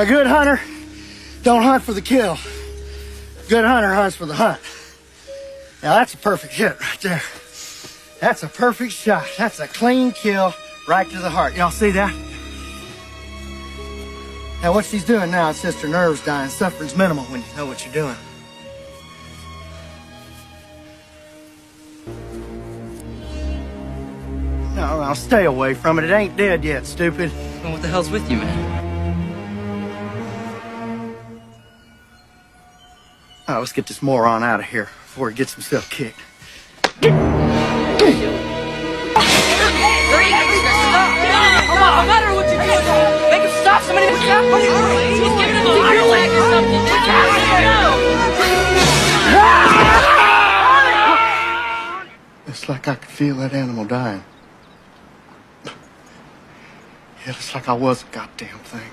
A good hunter don't hunt for the kill. A good hunter hunts for the hunt. Now that's a perfect hit right there. That's a perfect shot. That's a clean kill right to the heart. Y'all see that? Now what she's doing now, it's just her nerves dying. Suffering's minimal when you know what you're doing. No, stay away from it. It ain't dead yet, stupid. Well, what the hell's with you, man? Oh, let's get this moron out of here before he gets himself kicked. No matter what you do, make him stop. Somebody make him stop. He's giving him a heart attack or something. It's like I could feel that animal dying. Yeah, it's like I was a goddamn thing.